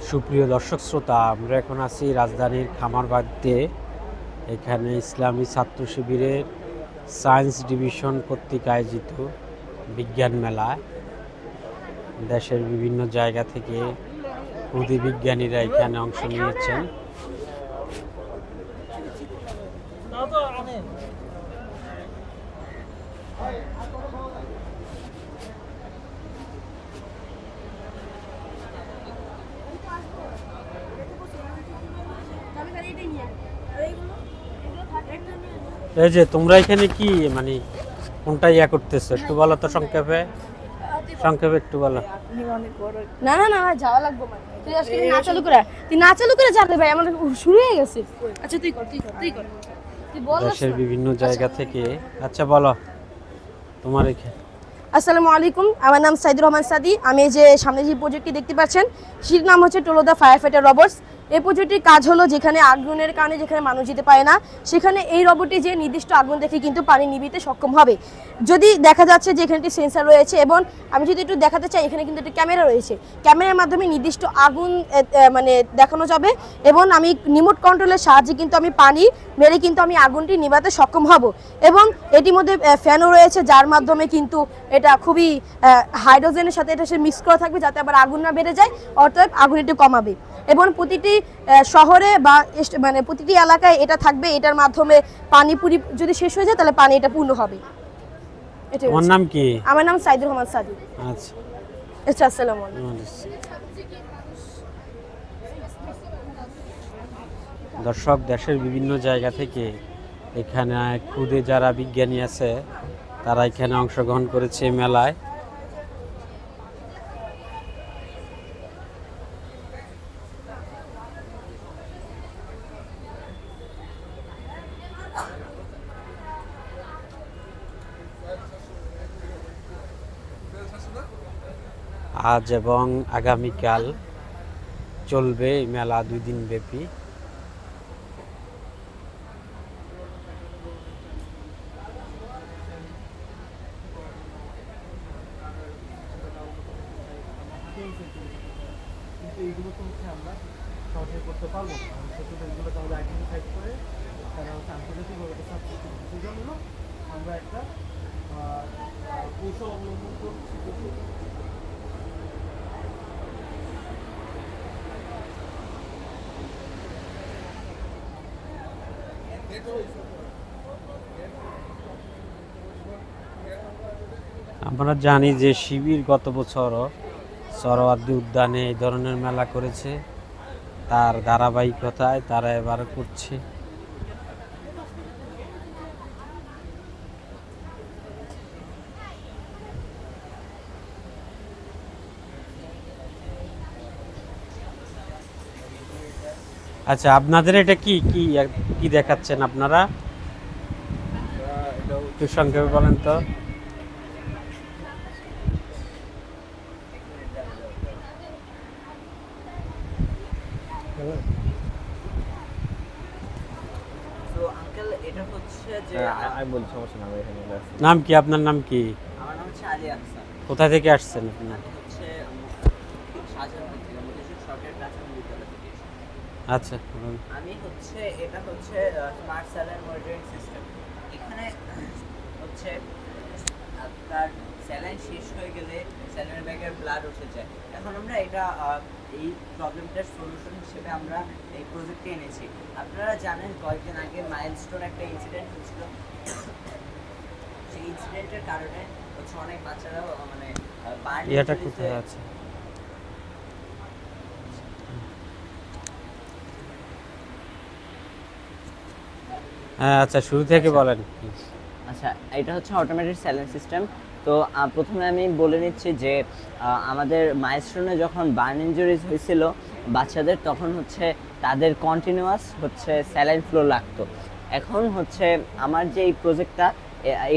সুপ্রিয় দর্শক শ্রোতা, আমরা এখন আছি রাজধানীর খামারবাড়িতে। এখানে ইসলামী ছাত্র শিবিরের সায়েন্স ডিভিশন কর্তৃক আয়োজিত বিজ্ঞান মেলায় দেশের বিভিন্ন জায়গা থেকে ক্ষুদে বিজ্ঞানীরা এখানে অংশ নিয়েছেন। এই যে তোমরা এখানে কি মানে কোনটা ইয়া করতেছো একটু বলো তো, সংক্ষেপে সংক্ষেপে একটু বলো। না না না যাওয়া লাগবে মানে তুই আজকে না চালু করে যাবে ভাই, আমার শুরু হয়ে গেছে। আচ্ছা তুই কর তুই বল দেশের বিভিন্ন জায়গা থেকে। আচ্ছা বলো তোমার এখানে। আসসালামু আলাইকুম, আমার নাম সাইদুর রহমান সাদি। আমি এই যে সামনে যে প্রজেক্টটি দেখতে পাচ্ছেন, সেটির নাম হচ্ছে টোলোদা ফায়ার ফাইটার রোবটস। এই প্রজেক্টটির কাজ হলো যেখানে আগুনের কারণে যেখানে মানুষ যেতে পারে না, সেখানে এই রোবটটি যে নির্দিষ্ট আগুন দেখে কিন্তু পানি নিভিতে সক্ষম হবে। যদি দেখা যাচ্ছে যে এখানে একটি সেন্সার রয়েছে, এবং আমি যদি একটু দেখাতে চাই, এখানে কিন্তু একটি ক্যামেরা রয়েছে। ক্যামেরার মাধ্যমে নির্দিষ্ট আগুন মানে দেখানো যাবে, এবং আমি রিমোট কন্ট্রোলের সাহায্যে কিন্তু আমি পানি মেরে কিন্তু আমি আগুনটি নিভাতে সক্ষম হব। এবং এটির মধ্যে ফ্যানও রয়েছে, যার মাধ্যমে কিন্তু এটা খুবই হাইড্রোজেনের সাথে এটা সে মিক্স করা থাকবে, যাতে আবার আগুন না বেড়ে যায়, অর্থাৎ আগুন একটু কমাবে। এবং প্রতিটি শহরে বা মানে প্রতিটি এলাকায় এটা থাকবে। এটার মাধ্যমে পানি যদি শেষ হয়ে যায়, তাহলে পানি এটা পূর্ণ হবে। এটাই তোমার নাম কি? আমার নাম সাইদুর রহমান সাদি। আচ্ছা, আচ্ছা, আসসালামু আলাইকুম। দর্শক, দেশের বিভিন্ন জায়গা থেকে এখানে ক্ষুদে যারা বিজ্ঞানী আছে তারা এখানে অংশগ্রহণ করেছে মেলায়। আজ এবং আগামীকাল চলবে এই মেলা 2 দিন ব্যাপী। কিন্তু এইগুলো তো হচ্ছে আমরা সহজে করতে পারবো না। সেক্ষেত্রে এগুলো তাহলে আইডেন্টিফাই করে তারা হচ্ছে আন্তর্জাতিকভাবে একটা সাবস্ক্রিপশন জন্য আমরা একটা কৌশল অবলম্বন করছি। আমরা জানি যে শিবির গত বছর সরোয়ার্দী উদ্যানে এই ধরনের মেলা করেছে, তার ধারাবাহিকতায় তারা এবার করছে। আচ্ছা, আপনাদের এটা কি কি কি দেখাচ্ছেন আপনারা? একটু সংক্ষেপে বলেন তো। তো আঙ্কেল, এটা হচ্ছে যে আমি বলি সমস্যা না, এখানে নাম কি? আপনার নাম কি? আমার নাম হচ্ছে আলী আহসান। কোথা থেকে আসছেন আপনি? আমি হচ্ছে শাহজাহানপুর থেকে, আমাদের সরকারি প্রাথমিক বিদ্যালয় থেকে এসেছি। আচ্ছা, বলুন। আমি হচ্ছে এটা হচ্ছে স্মার্ট স্যালাইন মনিটরিং সিস্টেম। এখানে হচ্ছে আপনার স্যালাইন শেষ হয়ে গেলে স্যালাইন ব্যাগের ব্লাড উঠে যায়। এখন আমরা এটা এই প্রবলেমটার সলিউশন হিসেবে আমরা এই প্রজেক্টে এনেছি। আপনারা জানেন কয়েকদিন আগে মাইলস্টোন একটা ইনসিডেন্ট হয়েছিল। সেই ইনসিডেন্টের কারণে হচ্ছে অনেক বাচ্চারা মানে এটা কোথায় আছে? হ্যাঁ, আচ্ছা, শুরু থেকে বলেন। আচ্ছা, এটা হচ্ছে অটোমেটেড স্যালাইন সিস্টেম। তো প্রথমে আমি বলে নিচ্ছি যে আমাদের মাইলস্টোনে যখন বার্ন ইনজুরিজ হয়েছিল বাচ্চাদের, তখন হচ্ছে তাদের কন্টিনিউয়াস হচ্ছে স্যালাইন ফ্লো লাগতো। এখন হচ্ছে আমার যে এই প্রজেক্টটা,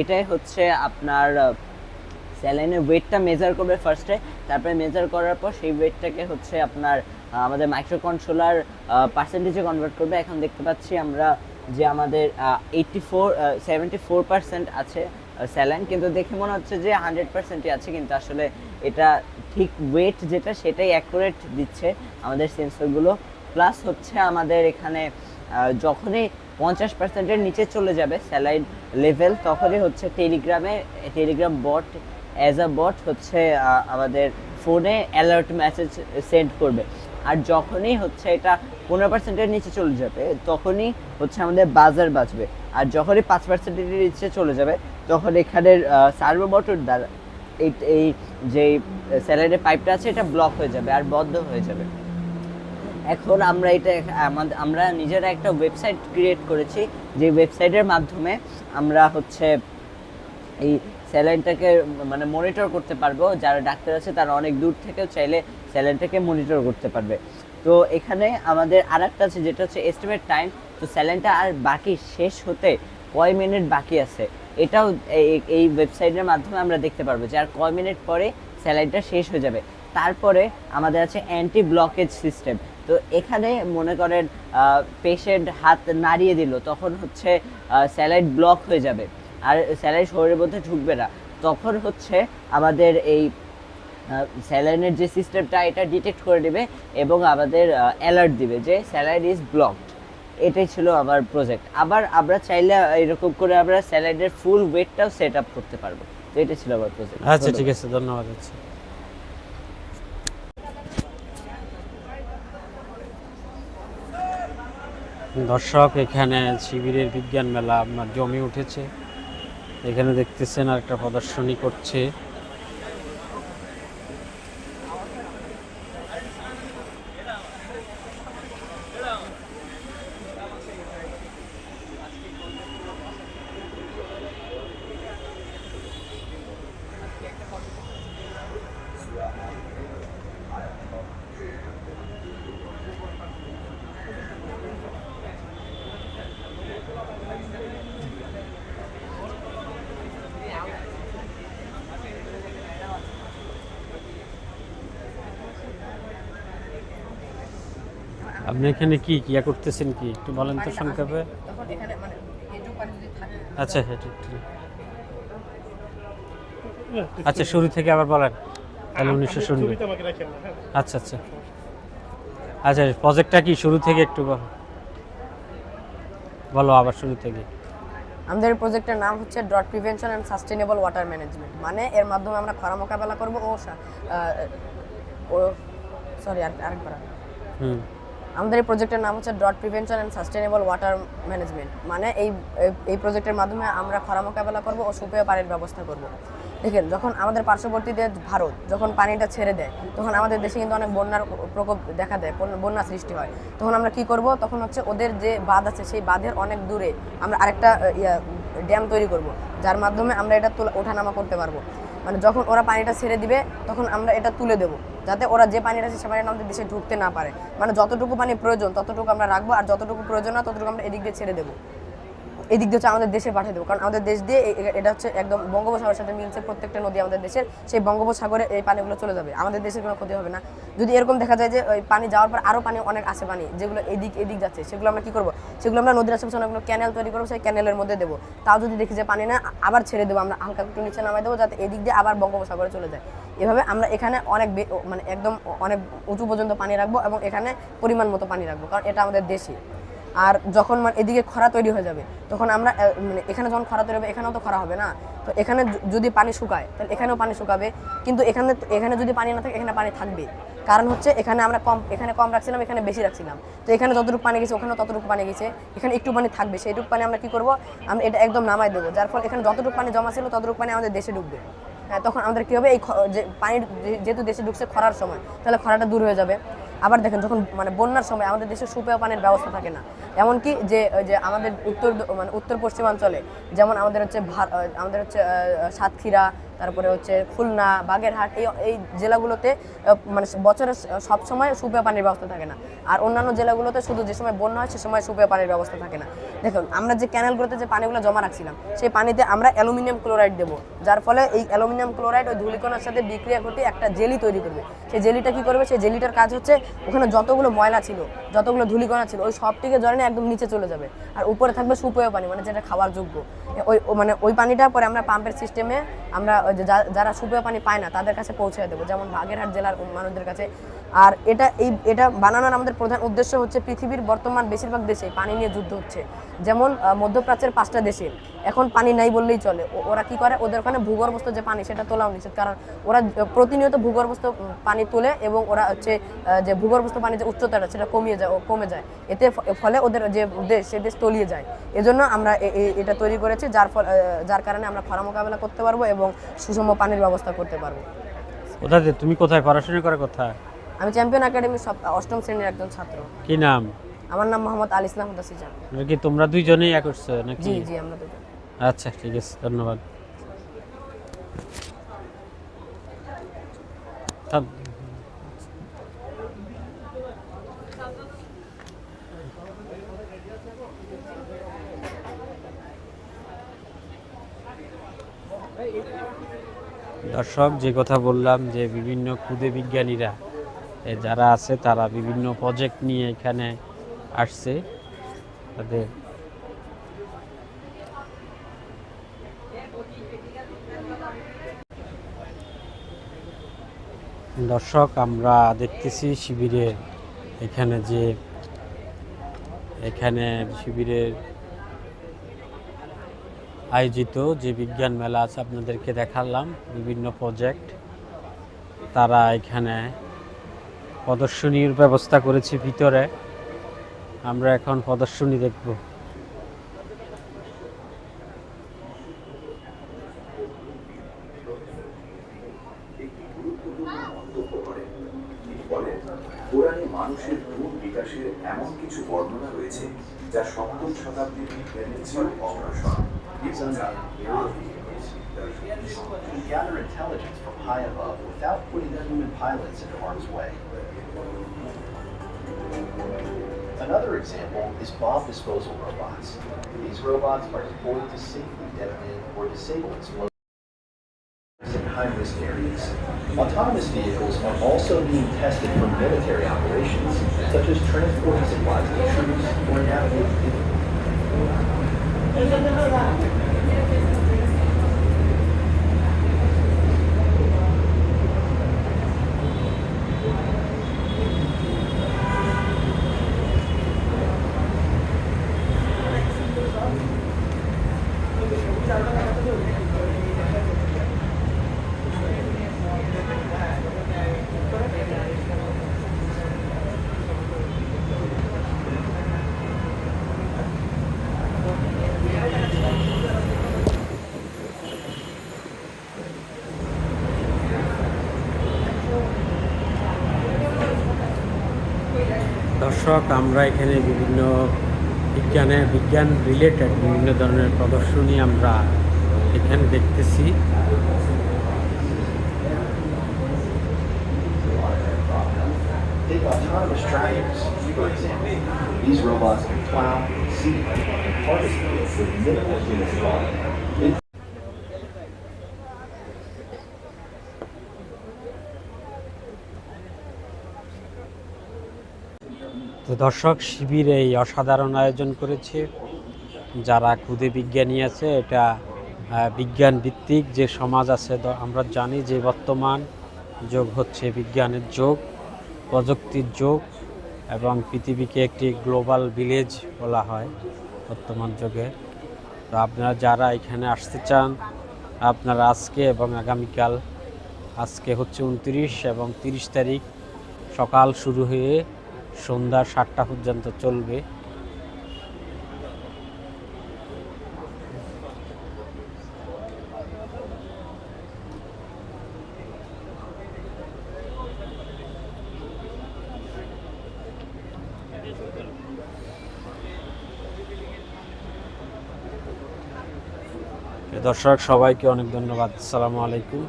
এটাই হচ্ছে আপনার স্যালাইনের ওয়েটটা মেজার করবে ফার্স্টে। তারপরে মেজার করার পর সেই ওয়েটটাকে হচ্ছে আপনার আমাদের মাইক্রো কন্ট্রোলার পার্সেন্টেজে কনভার্ট করবে। এখন দেখতে পাচ্ছি আমরা যে আমাদের 74% আছে স্যালাইন, কিন্তু দেখে মনে হচ্ছে যে 100%ই আছে, কিন্তু আসলে এটা ঠিক ওয়েট যেটা সেটাই অ্যাকুরেট দিচ্ছে আমাদের সেন্সরগুলো। প্লাস হচ্ছে আমাদের এখানে যখনই 50%-এর নিচে চলে যাবে স্যালাইন লেভেল, তখনই হচ্ছে টেলিগ্রাম বট অ্যাজ আ বট হচ্ছে আমাদের ফোনে অ্যালার্ট মেসেজ সেন্ড করবে। আর যখনই হচ্ছে এটা 15%-এর নিচে চলে যাবে তখনই হচ্ছে আমাদের বাজার বাজবে। আর যখনই 5%-এর নিচে চলে যাবে তখন এখানের সার্ভো মোটর দ্বারা এই যে স্যালাইনের পাইপটা আছে এটা ব্লক হয়ে যাবে আর বন্ধ হয়ে যাবে। এখন আমরা নিজেরা একটা ওয়েবসাইট ক্রিয়েট করেছি, যে ওয়েবসাইটের মাধ্যমে আমরা হচ্ছে এই স্যালাইনটাকে মানে মনিটর করতে পারবো। যারা ডাক্তার আছে তারা অনেক দূর থেকেও চাইলে স্যালাইনটাকে মনিটর করতে পারবে। তো এখানে আমাদের আরেকটা আছে যেটা হচ্ছে এস্টিমেট টাইম। তো স্যালাইনটা আর বাকি শেষ হতে কয় মিনিট বাকি আছে এটাও এই ওয়েবসাইটের মাধ্যমে আমরা দেখতে পারবো যে আর কয় মিনিট পরে স্যালাইনটা শেষ হয়ে যাবে। তারপরে আমাদের আছে অ্যান্টি ব্লকেজ সিস্টেম। তো এখানে মনে করেন পেশেন্ট হাত নাড়িয়ে দিল, তখন হচ্ছে স্যালাইন ব্লক হয়ে যাবে আর স্যালাইন শরীরের মধ্যে ঢুকবে না। তখন হচ্ছে আমাদের এই স্যালাইনের যে সিস্টেমটা এটা ডিটেক্ট করে দেবে এবং আমাদের অ্যালার্ট দিবে যে স্যালাইন ইজ ব্লকড। এটাই ছিল আমার প্রজেক্ট। আবার আমরা চাইলে এরকম করে আমরা স্যালাইনের ফুল ওয়েটটাও সেট আপ করতে পারবো। তো এটা ছিল আমার প্রজেক্ট। আচ্ছা ঠিক আছে, ধন্যবাদ। আচ্ছা দর্শক, এখানে শিবিরের বিজ্ঞান মেলা আপনার জমে উঠেছে। এখানে দেখতেছেন আর একটা প্রদর্শনী করছে। আপনি এখানে কি কিয়া করতেছেন, কি একটু বলেন তো সংক্ষেপে। আচ্ছা হ্যাঁ ঠিক ঠিক। আচ্ছা শুরু থেকে আবার বলেন, তাহলে 1900 শুনবে। আচ্ছা আচ্ছা আচ্ছা, প্রজেক্টটা কি শুরু থেকে একটু বলো আবার শুরু থেকে। আমাদের প্রজেক্টের নাম হচ্ছে drought prevention and sustainable water management. মানে এর মাধ্যমে আমরা খরা মোকাবেলা করব আরেকবার। আমাদের এই প্রজেক্টের নাম হচ্ছে drought prevention and sustainable water management. মানে এই প্রজেক্টের মাধ্যমে আমরা খরা মোকাবেলা করব ও সুপেয় পানির ব্যবস্থা করব। দেখেন, যখন আমাদের পার্শ্ববর্তী দেশ ভারত যখন পানিটা ছেড়ে দেয়, তখন আমাদের দেশে কিন্তু অনেক বন্যার প্রকোপ দেখা দেয়, বন্যা সৃষ্টি হয়। তখন আমরা কি করব, তখন হচ্ছে ওদের যে বাঁধ আছে সেই বাঁধের অনেক দূরে আমরা আরেকটা ড্যাম তৈরি করব, যার মাধ্যমে আমরা এটা ওঠানামা করতে পারবো। মানে যখন ওরা পানিটা ছেড়ে দিবে তখন আমরা এটা তুলে দেবো, যাতে ওরা যে পানিটা আছে সে পানিটা আমাদের দেশে ঢুকতে না পারে। মানে যতটুকু পানি প্রয়োজন ততটুকু আমরা রাখবো, আর যতটুকু প্রয়োজন না ততটুকু আমরা এদিক দিয়ে ছেড়ে দেবো, এদিক দিয়ে হচ্ছে আমাদের দেশে পাঠিয়ে দেবো। কারণ আমাদের দেশ দিয়ে এটা হচ্ছে একদম বঙ্গোপসাগরের সাথে মিলছে, প্রত্যেকটা নদী আমাদের দেশের, সেই বঙ্গোপসাগরে এই পানিগুলো চলে যাবে, আমাদের দেশের কোনো ক্ষতি হবে না। যদি এরকম দেখা যায় যে ওই পানি যাওয়ার পর আরও পানি অনেক আছে, পানি যেগুলো এদিক যাচ্ছে, সেগুলো আমরা কী করবো, সেগুলো আমরা নদীর আশেপাশে অনেকগুলো ক্যানেল তৈরি করবো, সেই ক্যানেলের মধ্যে দেবো। তাও যদি দেখি যে পানি না, আবার ছেড়ে দেবো, আমরা হালকা একটু নিচে নামাই দেবো, যাতে এদিক দিয়ে আবার বঙ্গোপসাগরে চলে যায়। এভাবে আমরা এখানে মানে একদম অনেক উঁচু পর্যন্ত পানি রাখবো এবং এখানে পরিমাণ মতো পানি রাখবো, কারণ এটা আমাদের দেশে। আর যখন মানে এদিকে খরা তৈরি হয়ে যাবে তখন আমরা মানে এখানে যখন খরা তৈরি হবে এখানেও তো খরা হবে না, তো এখানে যদি পানি শুকায় তাহলে এখানেও পানি শুকাবে, কিন্তু এখানে যদি পানি না থাকে এখানে পানি থাকবে। কারণ হচ্ছে এখানে আমরা এখানে কম রাখছিলাম, এখানে বেশি রাখছিলাম, তো এখানে যতটুকু পানি গেছে ওখানেও ততটুকু পানি গেছে, এখানে একটু পানি থাকবে, সেইটুকু পানি আমরা কী করবো, আমরা এটা একদম নামাই দেবো, যার ফলে এখানে যতটুকু পানি জমা ছিল ততটুকু পানি আমাদের দেশে ঢুকবে। হ্যাঁ, তখন আমাদের কী হবে, এই যে পানির যেহেতু দেশে ঢুকছে খরার সময়, তাহলে খরাটা দূর হয়ে যাবে। আবার দেখেন, যখন মানে বন্যার সময় আমাদের দেশে সুপেয় পানির ব্যবস্থা থাকে না, এমনকি যে আমাদের উত্তর পশ্চিমাঞ্চলে যেমন আমাদের হচ্ছে সাতক্ষীরা, তারপরে হচ্ছে খুলনা, বাগেরহাট, এই জেলাগুলোতে মানে বছরের সবসময় সুপেয় পানির ব্যবস্থা থাকে না। আর অন্যান্য জেলাগুলোতে শুধু যে সময় বন্যা হয় সে সময় সুপেয় পানির ব্যবস্থা থাকে না। দেখুন, আমরা যে ক্যানেলগুলোতে যে পানিগুলো জমা রাখছিলাম সেই পানিতে আমরা অ্যালুমিনিয়াম ক্লোরাইড দেবো, যার ফলে এই অ্যালুমিনিয়াম ক্লোরাইড ওই ধূলিকণার সাথে বিক্রিয়া ঘটিয়ে একটা জেলি তৈরি করবে। সেই জেলিটা কী করবে, সেই জেলিটার কাজ হচ্ছে ওখানে যতগুলো ময়লা ছিল, যতগুলো ধূলিকণা ছিল, ওই সবটিকে জড়ে নিয়ে একদম নিচে চলে যাবে, আর উপরে থাকবে সুপেয় পানি, মানে যেটা খাওয়ার যোগ্য। ওই পানিটা পরে আমরা পাম্পের সিস্টেমে আমরা ওই যে যারা সুপেয় পানি পায় না তাদের কাছে পৌঁছে দেবো, যেমন বাগেরহাট জেলার মানুষদের কাছে। আর এটা বানানোর আমাদের প্রধান উদ্দেশ্য হচ্ছে পৃথিবীর বর্তমান বেশিরভাগ দেশে পানি নিয়ে যুদ্ধ হচ্ছে। যেমন মধ্যপ্রাচ্যের 5টা দেশে এখন পানি নাই বললেই চলে। ওরা কি করে, ওদের ওখানে ভূগর্ভস্থ যে পানি সেটা তোলাও নিষেধ, কারণ ওরা প্রতিনিয়ত ভূগর্ভস্থ পানি তোলে এবং ওরা হচ্ছে যে ভূগর্ভস্থ পানির যে উচ্চতাটা সেটা কমে যায়। এতে ফলে ওদের যে দেশ সে দেশ তলিয়ে যায়। এজন্য আমরা এটা তৈরি করেছি, যার কারণে আমরা খরা মোকাবেলা করতে পারবো এবং সুষম পানির ব্যবস্থা করতে পারবো। কোথায় তুমি কোথায় পড়াশোনা করে কোথায়? আমি চ্যাম্পিয়ন একাডেমির 8ম শ্রেণীর একজন ছাত্র। কি নাম? আমার নাম মোহাম্মদ আল ইসলাম হুদাসিজান। কি তোমরা দুইজনেই এক করছো নাকি? জি জি, আমরা দুজন। আচ্ছা ঠিক আছে, ধন্যবাদ। দর্শক, যে কথা বললাম যে বিভিন্ন ক্ষুদে বিজ্ঞানীরা যারা আছে তারা বিভিন্ন প্রজেক্ট নিয়ে এখানে আসছে। তাদের দর্শক, আমরা দেখতেছি শিবিরের এখানে শিবিরের আয়োজিত যে বিজ্ঞান মেলা আছে আপনাদেরকে দেখালাম বিভিন্ন প্রজেক্ট। তারা এখানে প্রদর্শনীর ব্যবস্থা করেছে ভিতরে। আমরা এখন প্রদর্শনী দেখব। কোরআনে মানুষের গুণ বিকাশের এমন কিছু বর্ণনা রয়েছে যা 7ম শতাব্দীর বিজ্ঞানের চেয়ে অগ্রসর। We gather intelligence from high above without putting human pilots into harm's way. Another example is bomb disposal robots. These robots are deployed to safely detonate or disable explosives in high-risk areas. Autonomous vehicles are also being tested for military operations, such as transporting supplies to troops or navigating. দর্শক, আমরা এখানে বিভিন্ন বিজ্ঞান related বিভিন্ন ধরনের প্রদর্শনী আমরা এখানে দেখতেছি। Take autonomous tractors, for example. These robots can plow, seed, and harvest fields with minimal human involvement. তো দর্শক, শিবির এই অসাধারণ আয়োজন করেছে যারা ক্ষুদে বিজ্ঞানী আছে। এটা বিজ্ঞান ভিত্তিক যে সমাজ আছে, আমরা জানি যে বর্তমান যুগ হচ্ছে বিজ্ঞানের যুগ, প্রযুক্তির যুগ, এবং পৃথিবীকে একটি গ্লোবাল ভিলেজ বলা হয় বর্তমান যুগে। তো আপনারা যারা এখানে আসতে চান, আপনারা আজকে এবং আগামীকাল, আজকে হচ্ছে 29 এবং 30 তারিখ, সকাল শুরু হয়ে সন্ধ্যা 7টা পর্যন্ত চলবে। দর্শক, সবাইকে অনেক ধন্যবাদ। আসসালামু আলাইকুম।